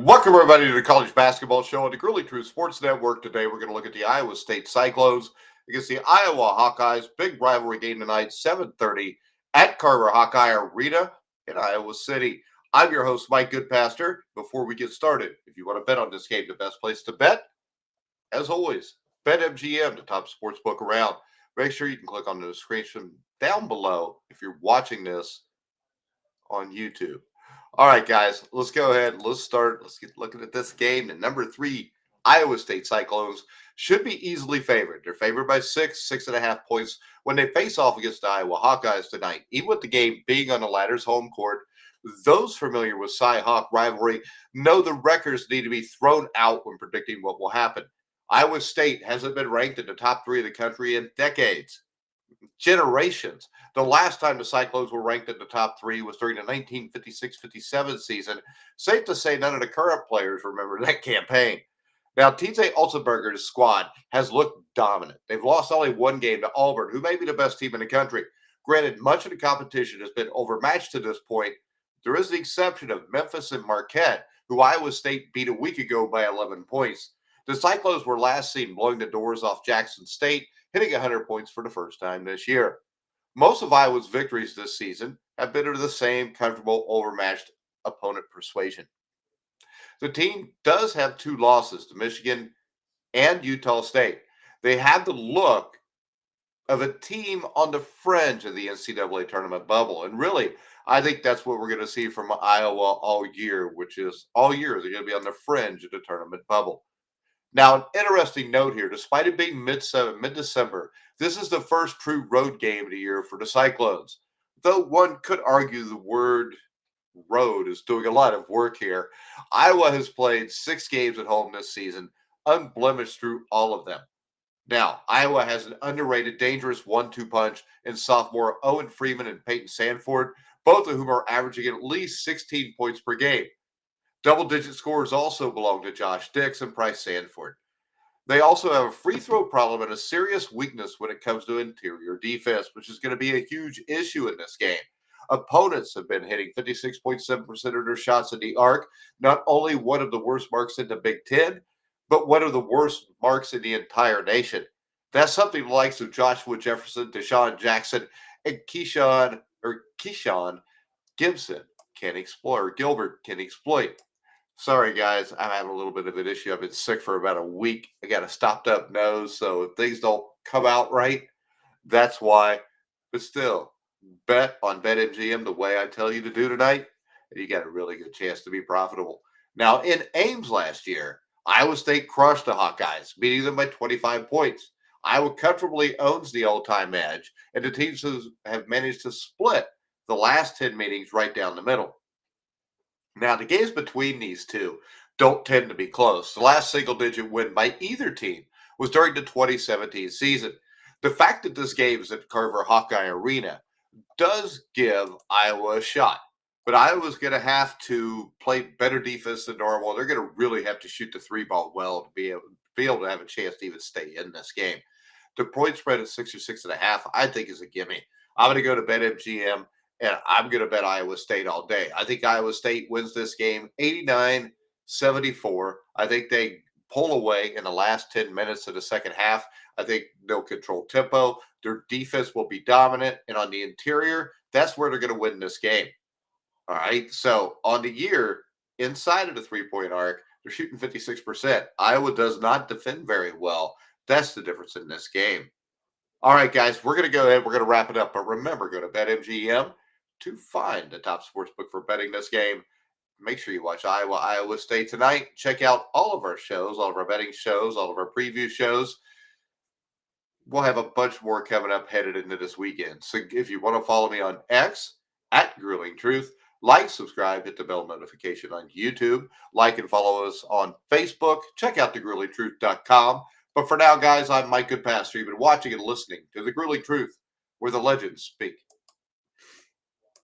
Welcome, everybody, to the College Basketball Show on the Grueling Truth Sports Network. Today, we're going to look at the Iowa State Cyclones against the Iowa Hawkeyes. Big rivalry game tonight, 7:30 at Carver Hawkeye Arena in Iowa City. I'm your host, Mike Goodpaster. Before we get started, if you want to bet on this game, the best place to bet, as always, BetMGM, the top sports book around. Make sure you can click on the description down below if you're watching this on YouTube. All right, guys, let's go ahead. Let's start. Let's get looking at this game. The number 3 Iowa State Cyclones should be easily favored. They're favored by 6.5 points when they face off against the Iowa Hawkeyes tonight. Even with the game being on the latter's home court, those familiar with Cy-Hawk rivalry know the records need to be thrown out when predicting what will happen. Iowa State hasn't been ranked in the top 3 of the country in decades. Generations. The last time the Cyclones were ranked in the top 3 was during the 1956-57 season. Safe to say none of the current players remember that campaign. Now, TJ Otzelberger's squad has looked dominant. They've lost only one game to Auburn, who may be the best team in the country. Granted, much of the competition has been overmatched to this point. There is the exception of Memphis and Marquette, who Iowa State beat a week ago by 11 points. The Cyclones were last seen blowing the doors off Jackson State, hitting 100 points for the first time this year. Most of Iowa's victories this season have been to the same comfortable, overmatched opponent persuasion. The team does have 2 losses to Michigan and Utah State. They have the look of a team on the fringe of the NCAA tournament bubble. And really, I think that's what we're going to see from Iowa all year, which is all year they're going to be on the fringe of the tournament bubble. Now, an interesting note here, despite it being mid-December, this is the first true road game of the year for the Cyclones. Though one could argue the word road is doing a lot of work here. Iowa has played 6 games at home this season, unblemished through all of them. Now, Iowa has an underrated, dangerous 1-2 punch in sophomore Owen Freeman and Peyton Sandford, both of whom are averaging at least 16 points per game. Double-digit scores also belong to Josh Dix and Bryce Sandford. They also have a free throw problem and a serious weakness when it comes to interior defense, which is going to be a huge issue in this game. Opponents have been hitting 56.7% of their shots in the arc, not only one of the worst marks in the Big Ten, but one of the worst marks in the entire nation. That's something the likes of Joshua Jefferson, Deshaun Jackson, and Keyshawn Gibson can exploit, Gilbert can exploit. Sorry, guys, I'm having a little bit of an issue. I've been sick for about a week. I got a stopped up nose, so if things don't come out right, that's why. But still, bet on BetMGM the way I tell you to do tonight, and you got a really good chance to be profitable. Now, in Ames last year, Iowa State crushed the Hawkeyes, beating them by 25 points. Iowa comfortably owns the all-time edge, and the teams have managed to split the last 10 meetings right down the middle. Now, the games between these two don't tend to be close. The last single-digit win by either team was during the 2017 season. The fact that this game is at Carver Hawkeye Arena does give Iowa a shot. But Iowa's going to have to play better defense than normal. They're going to really have to shoot the 3-ball well to be able to have a chance to even stay in this game. The point spread at 6 or 6.5, I think, is a gimme. I'm going to go to BetMGM. And I'm going to bet Iowa State all day. I think Iowa State wins this game 89-74. I think they pull away in the last 10 minutes of the second half. I think they'll control tempo. Their defense will be dominant. And on the interior, that's where they're going to win this game. All right. So on the year, inside of the 3-point arc, they're shooting 56%. Iowa does not defend very well. That's the difference in this game. All right, guys, we're going to go ahead. We're going to wrap it up. But remember, go to BetMGM to find the top sports book for betting this game. Make sure you watch Iowa State tonight. Check out all of our shows, all of our betting shows, all of our preview shows. We'll have a bunch more coming up headed into this weekend. So if you want to follow me on X, at Grueling Truth, like, subscribe, hit the bell notification on YouTube. Like and follow us on Facebook. Check out thegruelingtruth.com. But for now, guys, I'm Mike Goodpaster. You've been watching and listening to The Grueling Truth, where the legends speak.